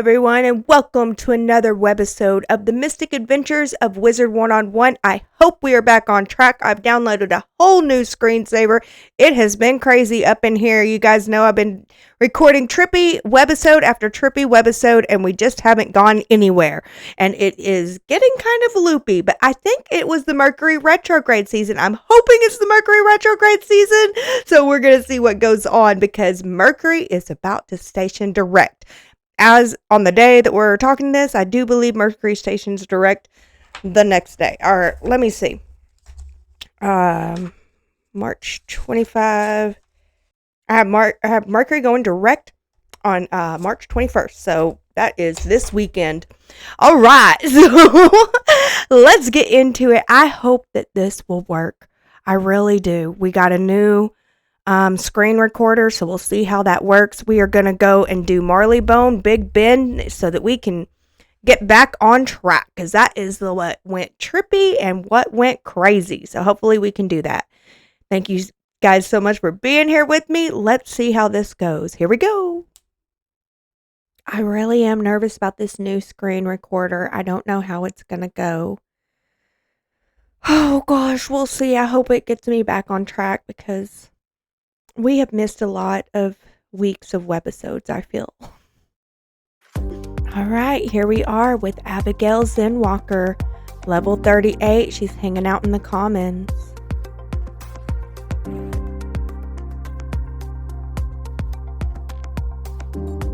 everyone, and welcome to another webisode of the Mystic Adventures of Wizard101. I hope we are back on track. I've downloaded a whole new screensaver. It has been crazy up in here. You guys know I've been recording trippy webisode after trippy webisode, and we just haven't gone anywhere. And it is getting kind of loopy, but I think it was the Mercury retrograde season. I'm hoping it's the Mercury retrograde season, so we're going to see what goes on because Mercury is about to station direct. As on the day that we're talking this, I do believe Mercury stations direct the next day. All right, let me see. March 25. I have Mercury going direct on March 21st. So that is this weekend. All right, so let's get into it. I hope that this will work. I really do. We got a new screen recorder, so we'll see how that works. We are going to go and do Marleybone Big Ben so that we can get back on track, because that is what went trippy and what went crazy. So hopefully we can do that. Thank you guys so much for being here with me. Let's see how this goes. Here we go. I really am nervous about this new screen recorder. I don't know how it's going to go. Oh gosh, we'll see. I hope it gets me back on track because we have missed a lot of weeks of webisodes, I feel. All right, here we are with Abigail Zen Walker, level 38. She's hanging out in the comments.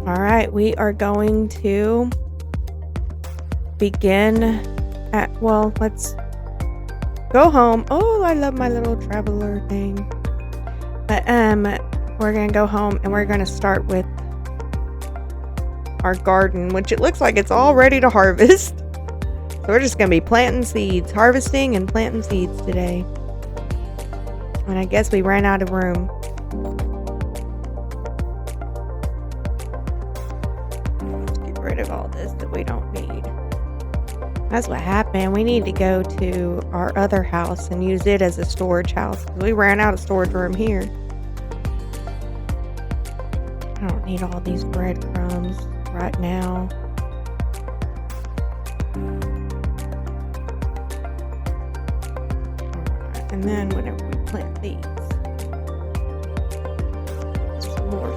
All right, we are going to begin at, well, let's go home. Oh, I love my little traveler thing. But we're gonna go home and we're gonna start with our garden, which it looks like it's all ready to harvest. So we're just gonna be planting seeds, harvesting and planting seeds today. And I guess we ran out of room. Let's get rid of all this that we don't need. That's what happened. We need to go to our other house and use it as a storage house because we ran out of storage room here. I don't need all these breadcrumbs right now. Alright, and then whenever we plant these, some more.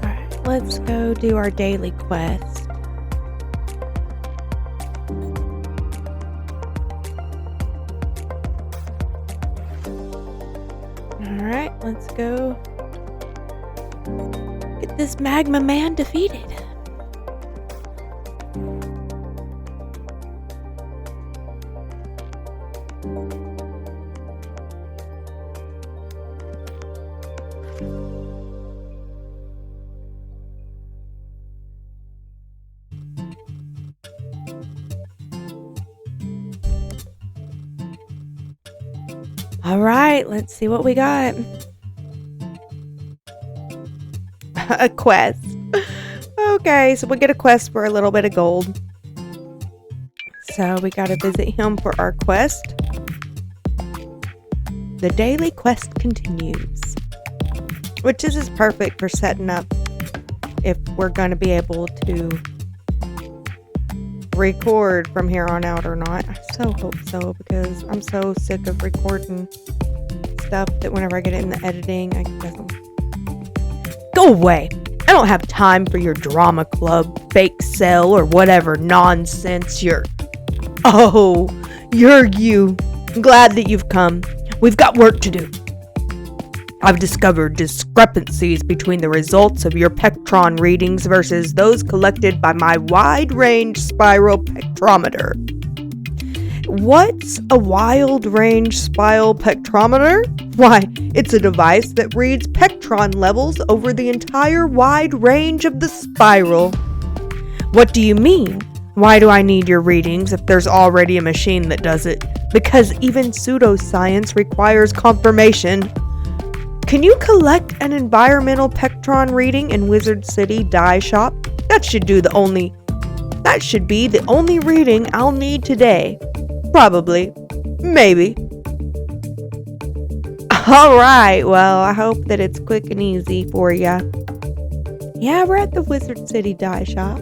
Alright, let's go do our daily quest. Alright, let's go get this magma man defeated. All right, let's see what we got. A quest. Okay, so we get a quest for a little bit of gold. So we got to visit him for our quest. The daily quest continues. Which is perfect for setting up if we're going to be able to record from here on out or not. I so hope so, because I'm so sick of recording stuff that whenever I get it in the editing, I doesn't go away. I don't have time for your drama club, fake sell, or whatever nonsense you're you. I'm glad that you've come. We've got work to do. I've discovered discrepancies between the results of your pectron readings versus those collected by my wide-range spiral spectrometer. What's a wide-range spiral spectrometer? Why, it's a device that reads pectron levels over the entire wide range of the spiral. What do you mean? Why do I need your readings if there's already a machine that does it? Because even pseudoscience requires confirmation. Can you collect an environmental pectron reading in Wizard City Dye Shop? That should be the only reading I'll need today. Probably. Maybe. All right. Well, I hope that it's quick and easy for ya. Yeah, we're at the Wizard City dye shop.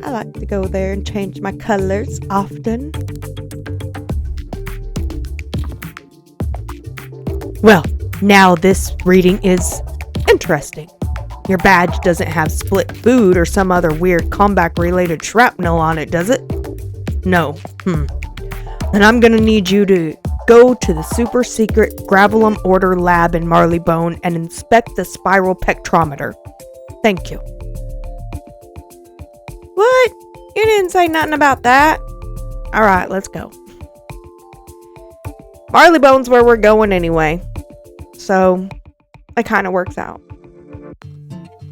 I like to go there and change my colors often. Well, now this reading is interesting. Your badge doesn't have split food or some other weird combat-related shrapnel on it, does it? No. Then I'm gonna need you to go to the super secret Gravelum Order lab in Marleybone and inspect the spiral spectrometer. Thank you. What? You didn't say nothing about that. Alright, let's go. Marleybone's where we're going anyway. So, it kind of works out.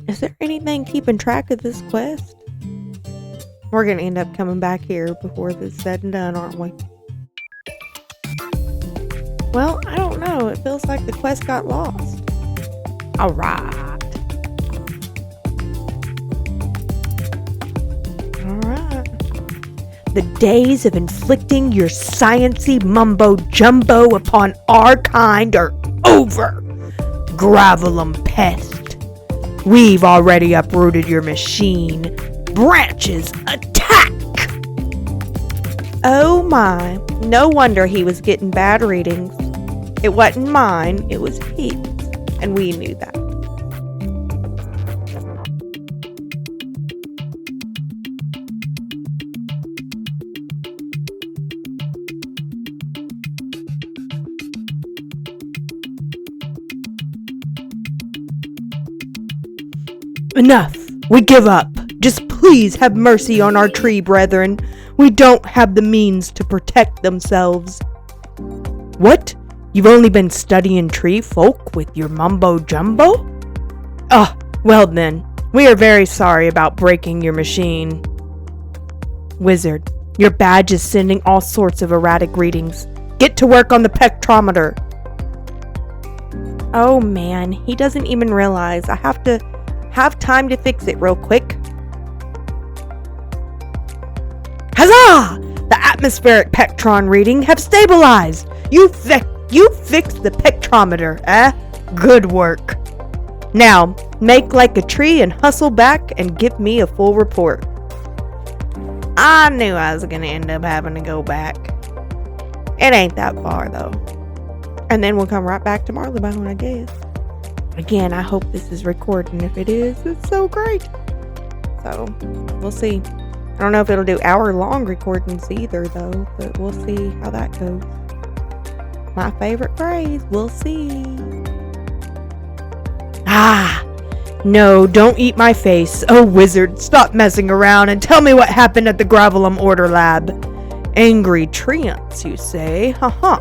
Is there anything keeping track of this quest? We're going to end up coming back here before this is said and done, aren't we? Well, I don't know. It feels like the quest got lost. Alright. The days of inflicting your science-y mumbo-jumbo upon our kind are over, Gravelum pest. We've already uprooted your machine. Branches, attack! Oh my, no wonder he was getting bad readings. It wasn't mine, it was his, and we knew that. Enough! We give up! Just please have mercy on our tree brethren. We don't have the means to protect themselves. What? You've only been studying tree folk with your mumbo-jumbo? Oh, well then. We are very sorry about breaking your machine. Wizard, your badge is sending all sorts of erratic readings. Get to work on the spectrometer. Oh man, he doesn't even realize I have to have time to fix it real quick. Huzzah! The atmospheric pectron reading have stabilized. You fixed the spectrometer, eh? Good work. Now, make like a tree and hustle back and give me a full report. I knew I was gonna end up having to go back. It ain't that far though. And then we'll come right back to Marleybone, I guess. Again, I hope this is recording. If it is, it's so great. So, we'll see. I don't know if it'll do hour-long recordings either, though, but we'll see how that goes. My favorite phrase, we'll see. Ah! No, don't eat my face. Oh, Wizard, stop messing around and tell me what happened at the Gravelum Order lab. Angry treants, you say? Haha.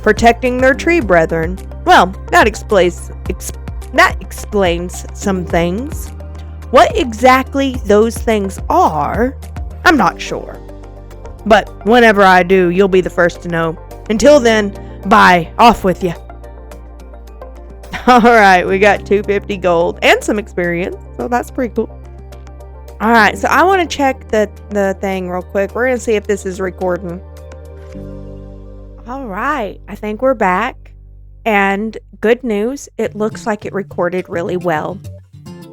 Protecting their tree brethren. Well, that explains some things. What exactly those things are, I'm not sure. But whenever I do, you'll be the first to know. Until then, bye. Off with you. Alright, we got 250 gold and some experience, so that's pretty cool. Alright, so I want to check the thing real quick. We're going to see if this is recording. Alright, I think we're back. And good news, it looks like it recorded really well.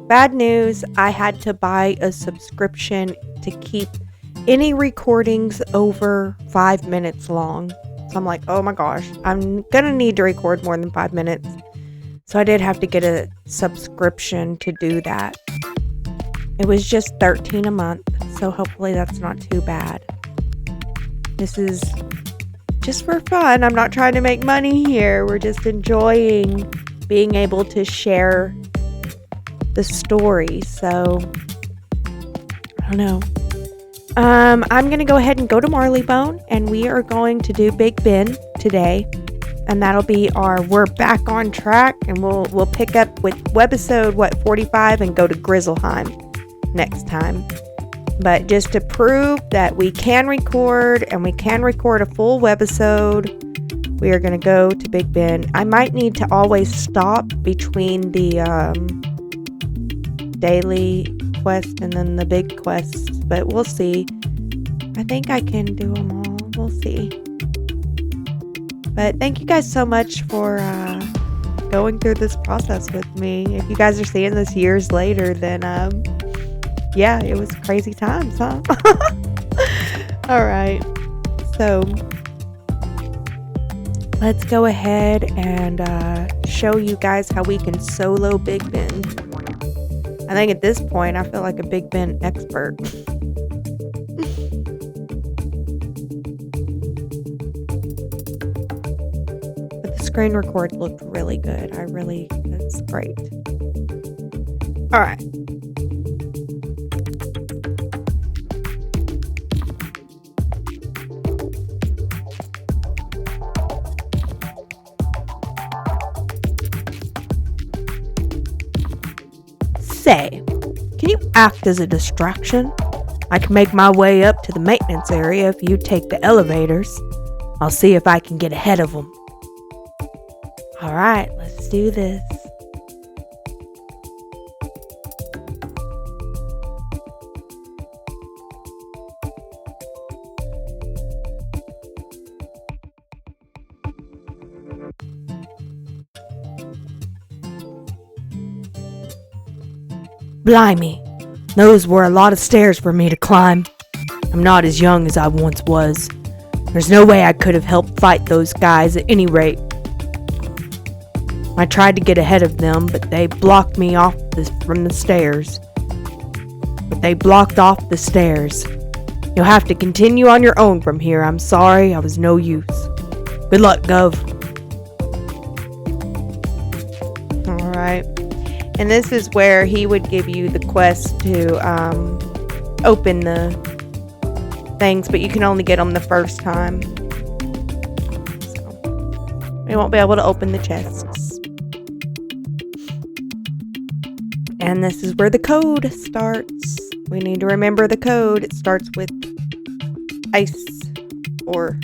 Bad news, I had to buy a subscription to keep any recordings over 5 minutes long. So I'm like, oh my gosh, I'm gonna need to record more than 5 minutes. So I did have to get a subscription to do that. It was just $13 a month, so hopefully that's not too bad. This is just for fun. I'm not trying to make money here. We're just enjoying being able to share the story. So, I don't know. I'm going to go ahead and go to Marleybone, and we are going to do Big Ben today. And that'll be we're back on track, and we'll pick up with Webisode, 45, and go to Grizzleheim next time. But just to prove that we can record, and we can record a full webisode, we are going to go to Big Ben. I might need to always stop between the daily quest and then the big quests, but we'll see. I think I can do them all. We'll see. But thank you guys so much for going through this process with me. If you guys are seeing this years later, then yeah, it was crazy times, huh? All right. So let's go ahead and show you guys how we can solo Big Ben. I think at this point, I feel like a Big Ben expert. But the screen record looked really good. That's great. All right. Say, can you act as a distraction? I can make my way up to the maintenance area if you take the elevators. I'll see if I can get ahead of them. Alright, let's do this. Blimey, those were a lot of stairs for me to climb. I'm not as young as I once was. There's no way I could have helped fight those guys at any rate. I tried to get ahead of them, but they blocked me off from the stairs. You'll have to continue on your own from here. I'm sorry, I was no use. Good luck, Gov. Alright. And this is where he would give you the quest to open the things, but you can only get them the first time. So we won't be able to open the chests. And this is where the code starts. We need to remember the code. It starts with ice or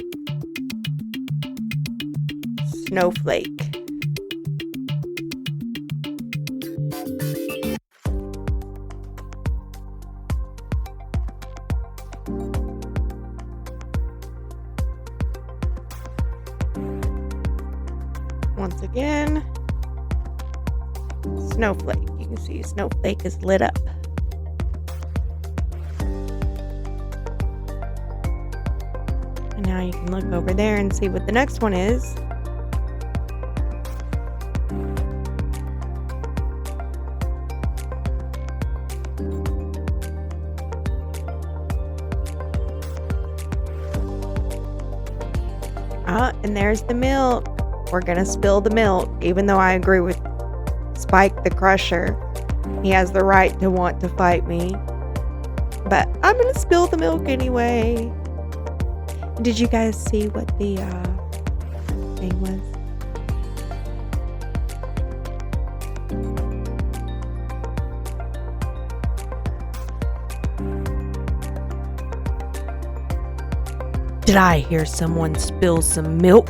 snowflake. Once again, snowflake. You can see snowflake is lit up. And now you can look over there and see what the next one is. And there's the milk. We're gonna spill the milk, even though I agree with Spike the Crusher. He has the right to want to fight me. But I'm gonna spill the milk anyway. Did you guys see what the thing was? Did I hear someone spill some milk?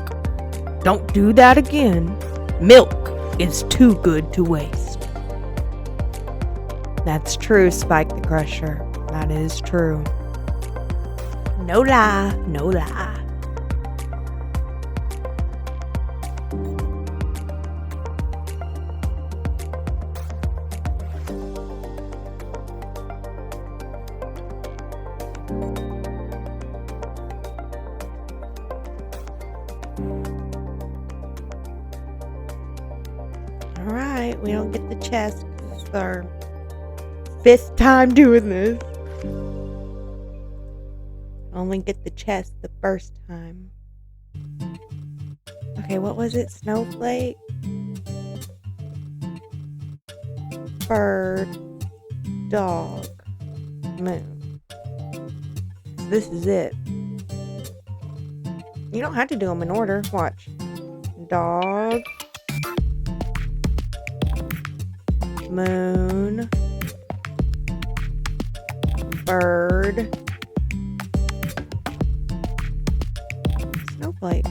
Don't do that again. Milk is too good to waste. That's true, Spike the Crusher. That is true. No lie, no lie. Alright, we don't get the chest. This is our 5th time doing this. Only get the chest the first time. Okay, what was it? Snowflake? Bird. Dog. Moon. This is it. You don't have to do them in order. Watch. Dog. Moon. Bird. Snowflake.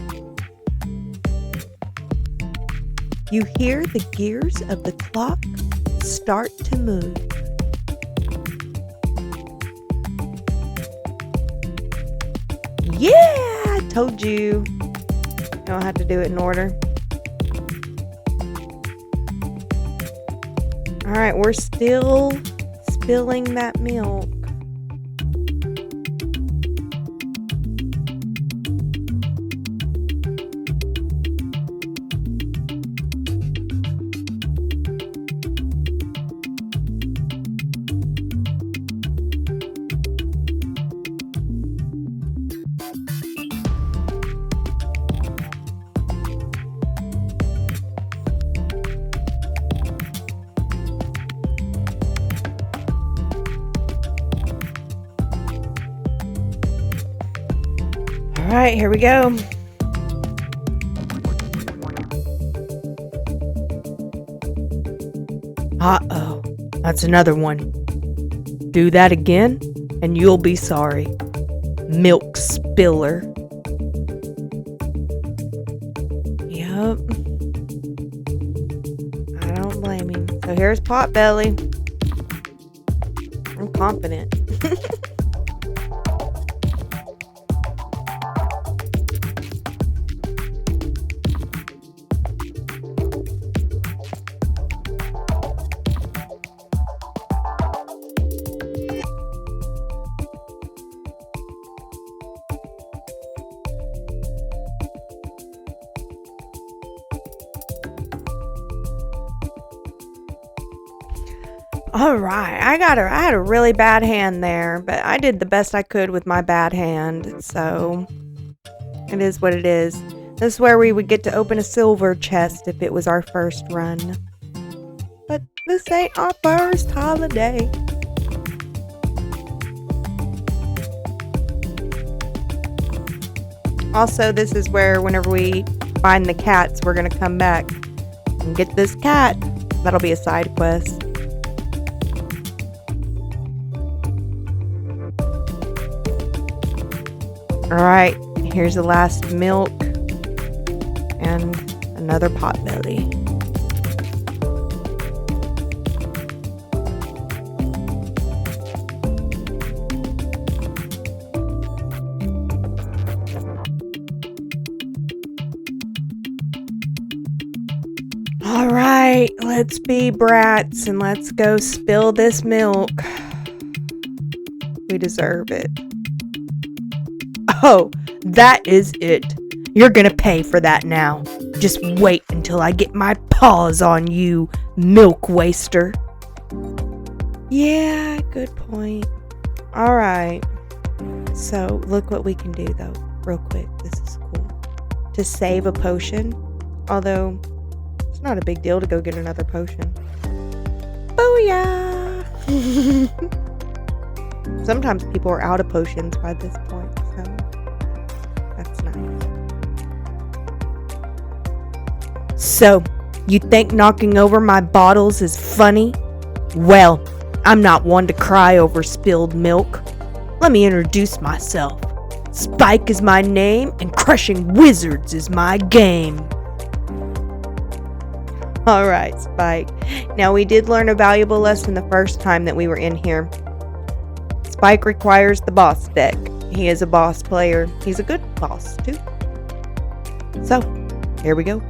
You hear the gears of the clock start to move. Yeah, I told you. You don't have to do it in order. Alright, we're still spilling that milk. All right, here we go. Uh-oh, that's another one. Do that again, and you'll be sorry. Milk spiller. Yep. I don't blame him. So here's Potbelly. I'm confident. All right, I had a really bad hand there, but I did the best I could with my bad hand, so it is what it is. This is where we would get to open a silver chest if it was our first run. But this ain't our first holiday. Also, this is where whenever we find the cats, we're going to come back and get this cat. That'll be a side quest. Alright, here's the last milk and another Potbelly. Alright, let's be brats and let's go spill this milk. We deserve it. Oh, that is it. You're gonna pay for that now. Just wait until I get my paws on you, milk waster. Yeah, good point. Alright. So, look what we can do though, real quick. This is cool. To save a potion, although it's not a big deal to go get another potion. Booyah! Sometimes people are out of potions by this point, so that's nice. So, you think knocking over my bottles is funny? Well, I'm not one to cry over spilled milk. Let me introduce myself. Spike is my name, and crushing wizards is my game. Alright, Spike. Now, we did learn a valuable lesson the first time that we were in here. Spike requires the boss deck. He is a boss player. He's a good boss, too. So, here we go.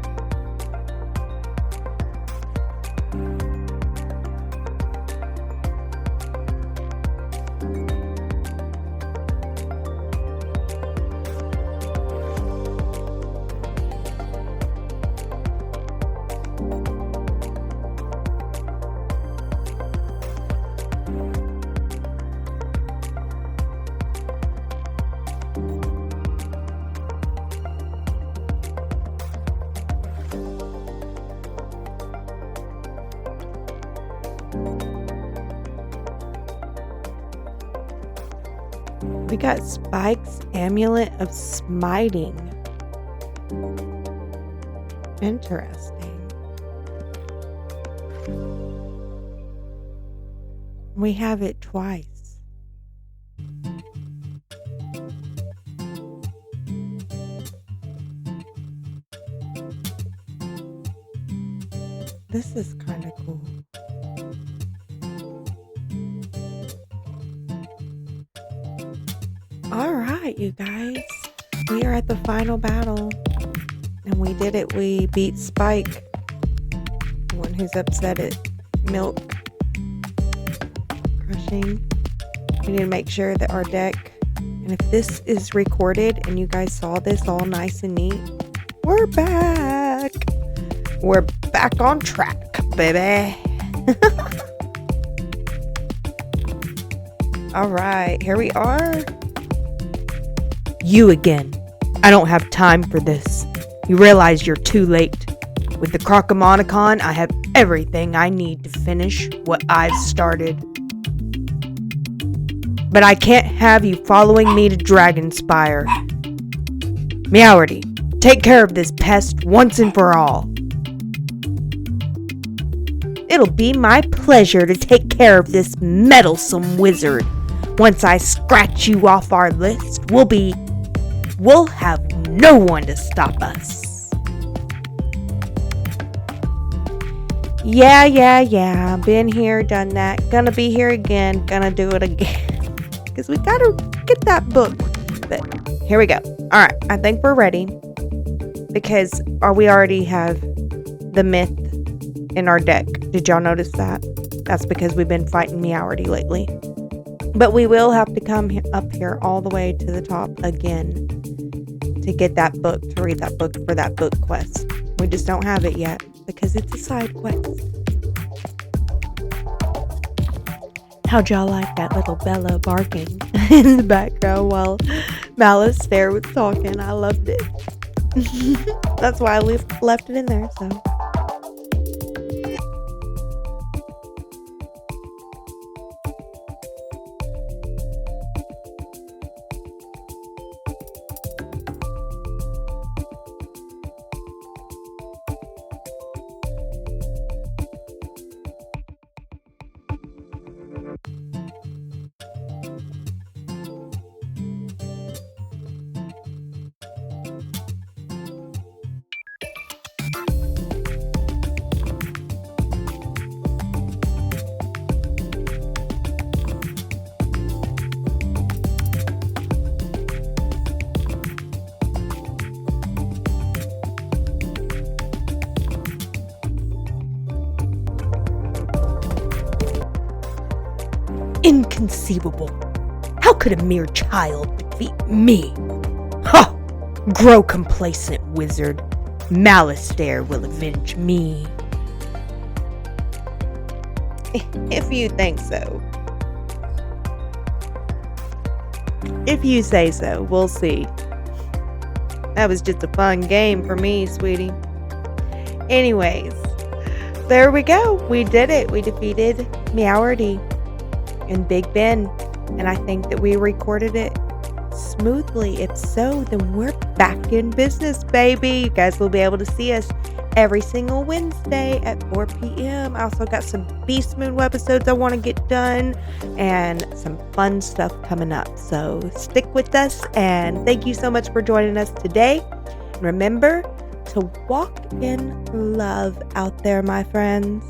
We got Spike's Amulet of Smiting. Interesting. We have it twice. This is kind of cool. Alright, you guys. We are at the final battle. And we did it. We beat Spike, the one who's upset at milk crushing. We need to make sure that our deck, and if this is recorded and you guys saw this all nice and neat, we're back. We're back on track, baby. All right, here we are. You again. I don't have time for this. You realize you're too late. With the Crocomonicon, I have everything I need to finish what I've started. But I can't have you following me to Dragonspire. Meowardy, take care of this pest once and for all. It'll be my pleasure to take care of this meddlesome wizard. Once I scratch you off our list, we'll have no one to stop us. Yeah. Been here, done that. Gonna be here again. Gonna do it again. Because we gotta get that book. But here we go. Alright, I think we're ready. Because we already have the myth in our deck. Did y'all notice that? That's because we've been fighting Meowardy lately. But we will have to come up here all the way to the top again to get that book, to read that book for that book quest. We just don't have it yet because it's a side quest. How'd y'all like that little Bella barking in the background while Malice there was talking? I loved it. That's why I left it in there, so. Inconceivable. How could a mere child defeat me? Ha! Grow complacent, wizard. Malistaire will avenge me. If you think so. If you say so, we'll see. That was just a fun game for me, sweetie. Anyways, there we go. We did it. We defeated Meowardy in Big Ben, and I think that we recorded it smoothly. If so, then we're back in business, baby. You guys will be able to see us every single Wednesday at 4 p.m. I also got some Beast Moon webisodes I want to get done and some fun stuff coming up, so stick with us, and thank you so much for joining us today. And remember to walk in love out there, my friends.